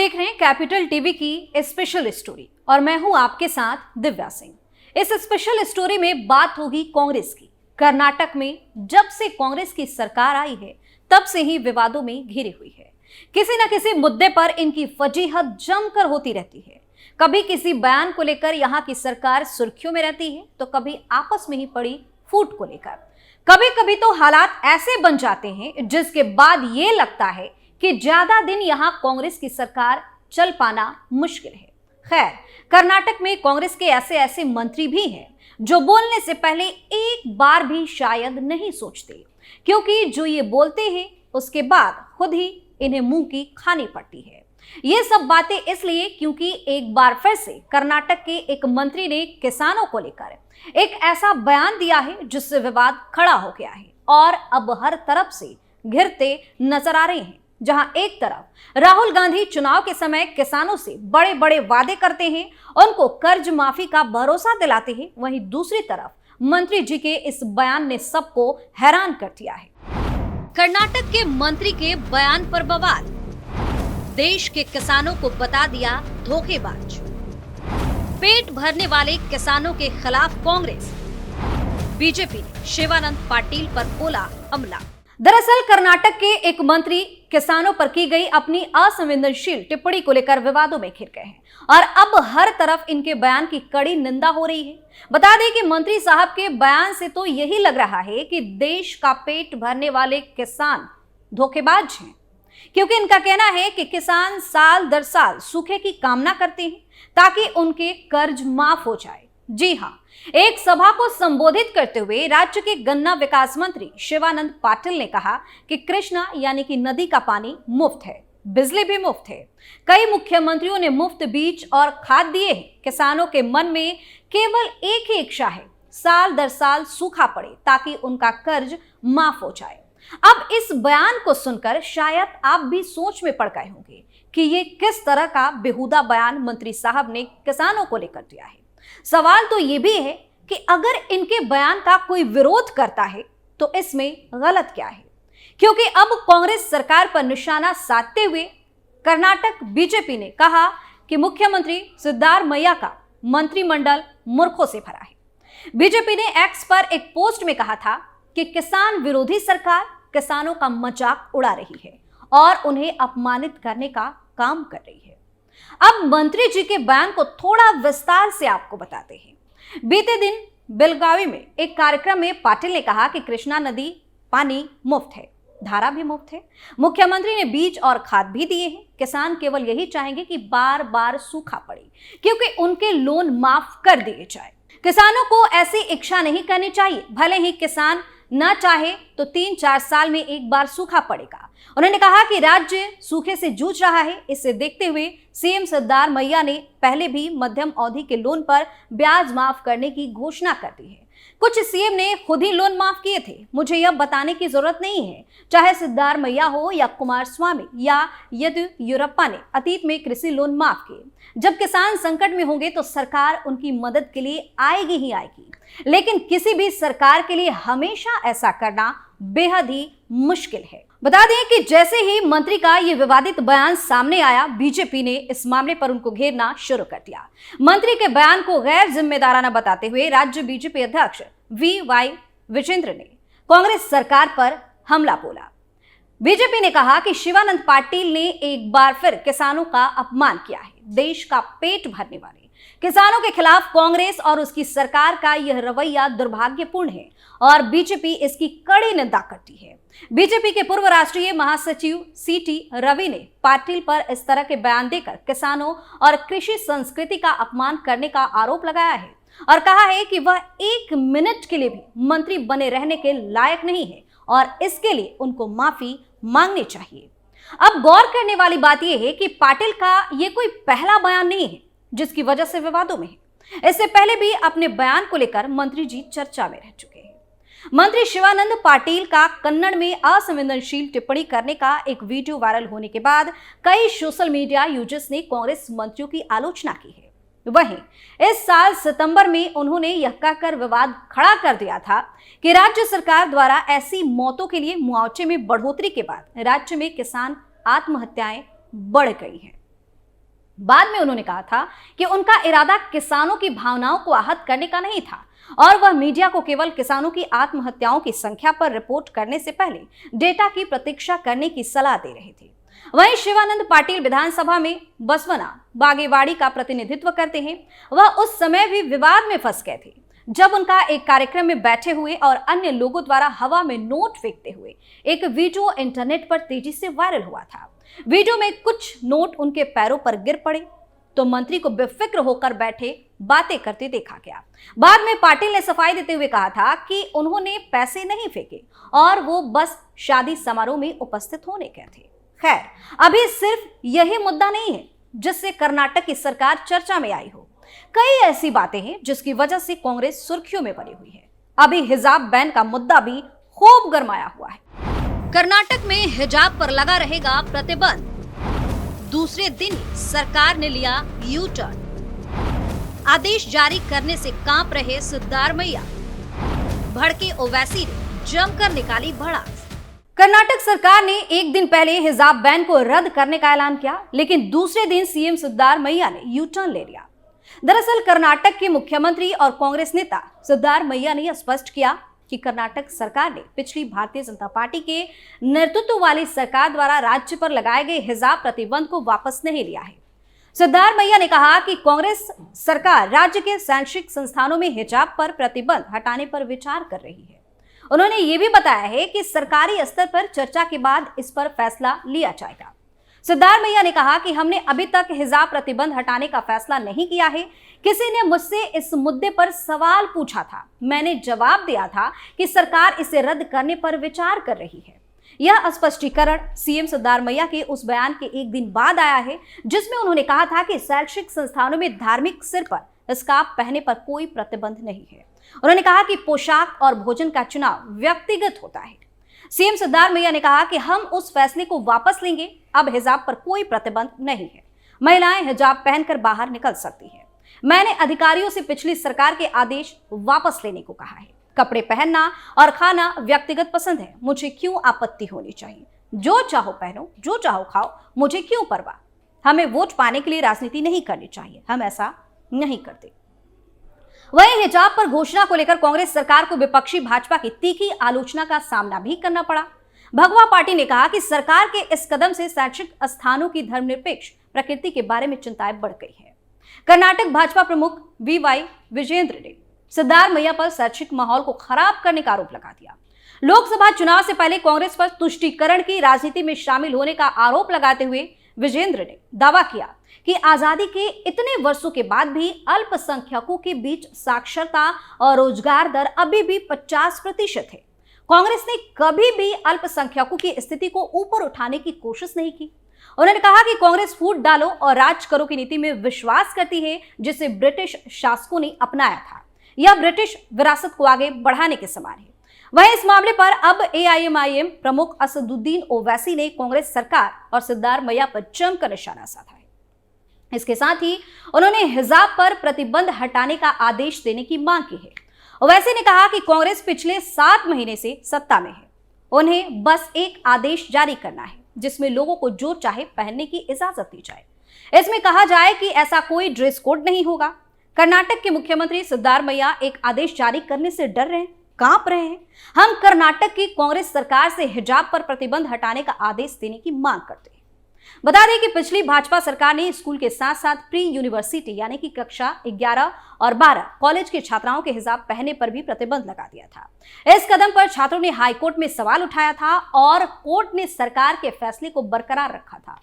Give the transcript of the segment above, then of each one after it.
देख रहे हैं कैपिटल टीवी की स्पेशल स्टोरी और मैं हूं आपके साथ दिव्या सिंह। इस स्पेशल स्टोरी में बात होगी कांग्रेस की। कर्नाटक में जब से कांग्रेस की सरकार आई है तब से ही विवादों में घिरी हुई है। किसी न किसी मुद्दे पर इनकी फजीहत जमकर होती रहती है। कभी किसी बयान को लेकर यहाँ की सरकार सुर्खियों में रहती है तो कभी आपस में ही पड़ी फूट को लेकर। कभी कभी तो हालात ऐसे बन जाते हैं जिसके बाद ये लगता है कि ज्यादा दिन यहां कांग्रेस की सरकार चल पाना मुश्किल है। खैर, कर्नाटक में कांग्रेस के ऐसे मंत्री भी हैं जो बोलने से पहले एक बार भी शायद नहीं सोचते, क्योंकि जो ये बोलते हैं उसके बाद खुद ही इन्हें मुंह की खानी पड़ती है। ये सब बातें इसलिए क्योंकि एक बार फिर से कर्नाटक के एक मंत्री ने किसानों को लेकर एक ऐसा बयान दिया है जिससे विवाद खड़ा हो गया है और अब हर तरफ से घिरते नजर आ रहे हैं। जहां एक तरफ राहुल गांधी चुनाव के समय किसानों से बड़े बड़े वादे करते हैं, उनको कर्ज माफी का भरोसा दिलाते हैं, वहीं दूसरी तरफ मंत्री जी के इस बयान ने सबको हैरान कर दिया है। कर्नाटक के मंत्री के बयान पर बवाल, देश के किसानों को बता दिया धोखेबाज। पेट भरने वाले किसानों के खिलाफ कांग्रेस, बीजेपी ने शिवानंद पाटिल पर बोला हमला। दरअसल कर्नाटक के एक मंत्री किसानों पर की गई अपनी असंवेदनशील टिप्पणी को लेकर विवादों में घिर गए हैं और अब हर तरफ इनके बयान की कड़ी निंदा हो रही है। बता दें कि मंत्री साहब के बयान से तो यही लग रहा है कि देश का पेट भरने वाले किसान धोखेबाज हैं, क्योंकि इनका कहना है कि किसान साल दर साल सूखे की कामना करते हैं ताकि उनके कर्ज माफ हो जाए। जी हाँ, एक सभा को संबोधित करते हुए राज्य के गन्ना विकास मंत्री शिवानंद पाटिल ने कहा कि कृष्णा यानी कि नदी का पानी मुफ्त है, बिजली भी मुफ्त है। कई मुख्यमंत्रियों ने मुफ्त बीज और खाद दिए हैं। किसानों के मन में केवल एक ही इच्छा है, साल दर साल सूखा पड़े ताकि उनका कर्ज माफ हो जाए। अब इस बयान को सुनकर शायद आप भी सोच में पड़ गए होंगे कि ये किस तरह का बेहुदा बयान मंत्री साहब ने किसानों को लेकर दिया है। सवाल तो ये भी है कि अगर इनके बयान का कोई विरोध करता है तो इसमें गलत क्या है, क्योंकि अब कांग्रेस सरकार पर निशाना साधते हुए कर्नाटक बीजेपी ने कहा कि मुख्यमंत्री सिद्धारमैया का मंत्रिमंडल मूर्खों से भरा है। बीजेपी ने एक्स पर एक पोस्ट में कहा था कि किसान विरोधी सरकार किसानों का मजाक उड़ा रही है और उन्हें अपमानित करने का काम कर रही है। अब मंत्री जी के बयान को थोड़ा विस्तार से आपको बताते हैं। बीते दिन बेलगावी में एक कार्यक्रम में पाटिल ने कहा कि कृष्णा नदी पानी मुफ्त है, धारा भी मुफ्त है। मुख्यमंत्री ने बीज और खाद भी दिए हैं। किसान केवल यही चाहेंगे कि बार बार सूखा पड़े, क्योंकि उनके लोन माफ कर दिए जाए। किसानों को ऐसी इच्छा नहीं करनी चाहिए। भले ही किसान न चाहे तो 3-4 साल में एक बार सूखा पड़ेगा। उन्होंने कहा कि राज्य सूखे से जूझ रहा है। इसे देखते हुए सीएम सिद्धारमैया ने पहले भी मध्यम अवधि के लोन पर ब्याज माफ करने की घोषणा कर दी है। कुछ सीएम ने खुद ही लोन माफ किए थे। मुझे यह बताने की जरूरत नहीं है, चाहे सिद्धारमैया हो या कुमारस्वामी या येदियुरप्पा ने अतीत में कृषि लोन माफ किए। जब किसान संकट में होंगे तो सरकार उनकी मदद के लिए आएगी ही आएगी, लेकिन किसी भी सरकार के लिए हमेशा ऐसा करना बेहद ही मुश्किल है। बता दें कि जैसे ही मंत्री का ये विवादित बयान सामने आया, बीजेपी ने इस मामले पर उनको घेरना शुरू कर दिया। मंत्री के बयान को गैर जिम्मेदाराना बताते हुए राज्य बीजेपी अध्यक्ष वी.वाई. विजेंद्र ने कांग्रेस सरकार पर हमला बोला। बीजेपी ने कहा कि शिवानंद पाटिल ने एक बार फिर किसानों का अपमान किया है। देश का पेट भरने वाले किसानों के खिलाफ कांग्रेस और उसकी सरकार का यह रवैया दुर्भाग्यपूर्ण है और बीजेपी इसकी कड़ी निंदा करती है। बीजेपी के पूर्व राष्ट्रीय महासचिव सी.टी. रवि ने पाटिल पर इस तरह के बयान देकर किसानों और कृषि संस्कृति का अपमान करने का आरोप लगाया है और कहा है कि वह 1 मिनट के लिए भी मंत्री बने रहने के लायक नहीं है और इसके लिए उनको माफी मांगनी चाहिए। अब गौर करने वाली बात यह है कि पाटिल का ये कोई पहला बयान नहीं है जिसकी वजह से विवादों में है। इससे पहले भी अपने बयान को लेकर मंत्री जी चर्चा में रह चुके हैं। मंत्री शिवानंद पाटिल का कन्नड़ में असंवेदनशील टिप्पणी करने का एक वीडियो वायरल होने के बाद कई सोशल मीडिया यूजर्स ने कांग्रेस मंत्रियों की आलोचना की है। वहीं इस साल सितंबर में उन्होंने यह कहकर विवाद खड़ा कर दिया था कि राज्य सरकार द्वारा ऐसी मौतों के लिए मुआवजे में बढ़ोतरी के बाद राज्य में किसान आत्महत्याएं बढ़ गई हैं। बाद में उन्होंने कहा था कि उनका इरादा किसानों की भावनाओं को आहत करने का नहीं था और वह मीडिया को केवल किसानों की आत्महत्याओं की संख्या पर रिपोर्ट करने से पहले डेटा की प्रतीक्षा करने की सलाह दे रहे थे। वहीं शिवानंद पाटिल विधानसभा में बसवना बागेवाड़ी का प्रतिनिधित्व करते हैं। वह उस समय भी विवाद में फंस गए थे जब उनका एक कार्यक्रम में बैठे हुए और अन्य लोगों द्वारा हवा में नोट फेंकते हुए एक वीडियो इंटरनेट पर तेजी से वायरल हुआ था। वीडियो में कुछ नोट उनके पैरों पर गिर पड़े तो मंत्री को बेफिक्र होकर बैठे बातें करते देखा गया। बाद में पाटिल ने सफाई देते हुए कहा था कि उन्होंने पैसे नहीं फेंके और वो बस शादी समारोह में उपस्थित होने गए थे। खैर, अभी सिर्फ यही मुद्दा नहीं है जिससे कर्नाटक की सरकार चर्चा में आई हो। कई ऐसी बातें हैं जिसकी वजह से कांग्रेस सुर्खियों में बनी हुई है। अभी हिजाब बैन का मुद्दा भी खूब गरमाया हुआ है। कर्नाटक में हिजाब पर लगा रहेगा प्रतिबंध। दूसरे दिन सरकार ने लिया यू टर्न। आदेश जारी करने से कांप रहे सिद्धारमैया। भड़के ओवैसी ने जमकर निकाली भड़ास। कर्नाटक सरकार ने एक दिन पहले हिजाब बैन को रद्द करने का ऐलान किया, लेकिन दूसरे दिन सीएम सिद्धारमैया ने यू टर्न ले लिया। दरअसल कर्नाटक के मुख्यमंत्री और कांग्रेस नेता सिद्धारमैया ने यह स्पष्ट किया कि कर्नाटक सरकार ने पिछली भारतीय जनता पार्टी के नेतृत्व वाली सरकार द्वारा राज्य पर लगाए गए हिजाब प्रतिबंध को वापस नहीं लिया है। सिद्धारमैया ने कहा कि कांग्रेस सरकार राज्य के शैक्षिक संस्थानों में हिजाब पर प्रतिबंध हटाने पर विचार कर रही है। उन्होंने ये भी बताया है कि सरकारी स्तर पर चर्चा के बाद इस पर फैसला लिया जाएगा। सिद्धारमैया ने कहा कि हमने अभी तक हिजाब प्रतिबंध हटाने का फैसला नहीं किया है। किसी ने मुझसे इस मुद्दे पर सवाल पूछा था, मैंने जवाब दिया था कि सरकार इसे रद्द करने पर विचार कर रही है। यह स्पष्टीकरण सीएम सिद्धारमैया के उस बयान के एक दिन बाद आया है जिसमें उन्होंने कहा था कि शैक्षिक संस्थानों में धार्मिक सिर पर स्कार्फ पहनने पर कोई प्रतिबंध नहीं है। उन्होंने कहा कि पोशाक और भोजन का चुनाव व्यक्तिगत होता है। सीएम सिद्धारमैया ने कहा कि हम उस फैसले को वापस लेंगे। अब हिजाब पर कोई प्रतिबंध नहीं है। महिलाएं हिजाब पहनकर बाहर निकल सकती हैं। मैंने अधिकारियों से पिछली सरकार के आदेश वापस लेने को कहा है। कपड़े पहनना और खाना व्यक्तिगत पसंद है, मुझे क्यों आपत्ति होनी चाहिए? जो चाहो पहनो, जो चाहो खाओ, मुझे क्यों परवाह? हमें वोट पाने के लिए राजनीति नहीं करनी चाहिए, हम ऐसा नहीं करते। वहीं हिजाब पर घोषणा को लेकर कांग्रेस सरकार को विपक्षी भाजपा की तीखी आलोचना का सामना भी करना पड़ा। भगवा पार्टी ने कहा कि सरकार के इस कदम से शैक्षिक स्थानों की धर्मनिरपेक्ष प्रकृति के बारे में चिंताएं बढ़ गई है। कर्नाटक भाजपा प्रमुख वीवाई विजेंद्र ने सिद्धारमैया पर शैक्षिक माहौल को खराब करने का आरोप लगा दिया। लोकसभा चुनाव से पहले कांग्रेस पर तुष्टीकरण की राजनीति में शामिल होने का आरोप लगाते हुए विजेंद्र ने दावा किया कि आजादी के इतने वर्षों के बाद भी अल्पसंख्यकों के बीच साक्षरता और रोजगार दर अभी भी 50% है। कांग्रेस ने कभी भी अल्पसंख्यकों की स्थिति को ऊपर उठाने की कोशिश नहीं की। उन्होंने कहा कि कांग्रेस फूट डालो और राज करो की नीति में विश्वास करती है जिसे ब्रिटिश शासकों ने अपनाया था। यह ब्रिटिश विरासत को आगे बढ़ाने के समान है। वहीं इस मामले पर अब एआईएमआईएम प्रमुख असदुद्दीन ओवैसी ने कांग्रेस सरकार और सिद्धारमैया पर जमकर निशाना साधा है। इसके साथ ही उन्होंने हिजाब पर प्रतिबंध हटाने का आदेश देने की मांग की है। ओवैसी ने कहा कि कांग्रेस पिछले 7 महीने से सत्ता में है, उन्हें बस एक आदेश जारी करना है जिसमें लोगों को जो चाहे पहनने की इजाजत दी जाए। इसमें कहा जाए कि ऐसा कोई ड्रेस कोड नहीं होगा। कर्नाटक के मुख्यमंत्री सिद्धारमैया एक आदेश जारी करने से डर रहे हैं, कांप रहे हैं। हम कर्नाटक की कांग्रेस सरकार से हिजाब पर प्रतिबंध हटाने का आदेश देने की मांग करते हैं। बता दें कि पिछली भाजपा सरकार ने स्कूल के साथ साथ प्री यूनिवर्सिटी यानी कि कक्षा 11 और 12 कॉलेज के छात्राओं के हिजाब पहनने पर भी प्रतिबंध लगा दिया था। इस कदम पर छात्रों ने हाई कोर्ट में सवाल उठाया था और कोर्ट ने सरकार के फैसले को बरकरार रखा था।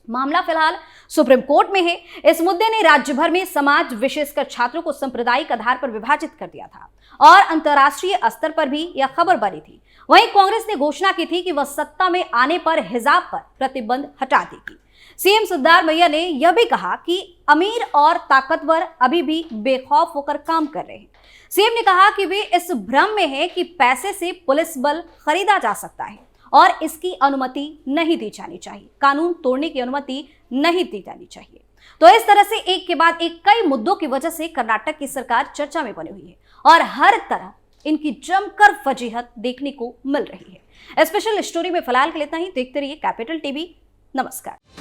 मामला फिलहाल सुप्रीम कोर्ट में है। इस मुद्दे ने राज्य भर में समाज विशेषकर छात्रों को सांप्रदायिक आधार पर विभाजित कर दिया था और अंतर्राष्ट्रीय स्तर पर भी यह खबर बनी थी। वहीं कांग्रेस ने घोषणा की थी कि वह सत्ता में आने पर हिजाब पर प्रतिबंध हटा देगी। सीएम सिद्धारमैया ने यह भी कहा कि अमीर और ताकतवर अभी भी बेखौफ होकर काम कर रहे हैं। सीएम ने कहा कि वे इस भ्रम में हैं कि पैसे से पुलिस बल खरीदा जा सकता है और इसकी अनुमति नहीं दी जानी चाहिए, कानून तोड़ने की अनुमति नहीं दी जानी चाहिए। तो इस तरह से एक के बाद एक कई मुद्दों की वजह से कर्नाटक की सरकार चर्चा में बनी हुई है और हर तरह इनकी जमकर फजीहत देखने को मिल रही है। स्पेशल स्टोरी में फिलहाल के लिए इतना ही। देखते रहिए कैपिटल टीवी। नमस्कार।